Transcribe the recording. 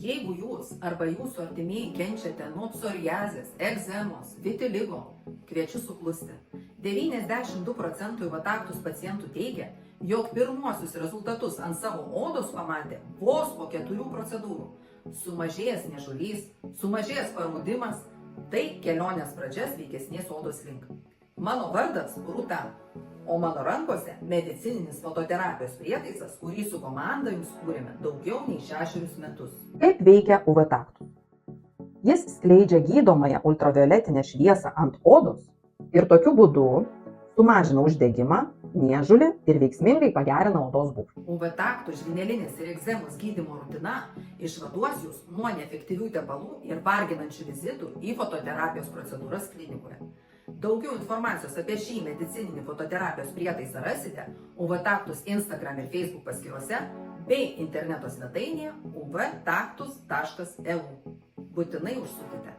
Jeigu jūs arba jūsų artimieji kenčiate nuo psoriazės, egzemos, vitiligo, kviečiu suklusti. 92% Vataktus pacientų teigia, jog pirmuosius rezultatus ant savo odos pamatė vos po 4 procedūrų. Sumažėjęs niežulys, sumažėjęs paraudimas, tai kelionės pradžia sveikesnės odos link. Mano vardas Rūta, o mano rankose medicininis fototerapijos prietaisas, kurį su komanda jums kūrėme daugiau nei 6 metus. Kaip veikia UV Taktus? Jis skleidžia gydomąją ultravioletinę šviesą ant odos ir tokiu būdu sumažina uždegimą, niežulį ir veiksmingai pagerina odos būklę. UV Taktų žvynelinės ir egzemos gydymo rutina išvaduos jūs nuo neefektyvių tepalų ir varginančių vizitų į fototerapijos procedūras klinikoje. Daugiau informacijos apie šį medicininį fototerapijos prietaisą rasite UV Taktus Instagram ir Facebook paskyrose bei interneto svetainėje uvtaktus.eu. Būtinai užsukite.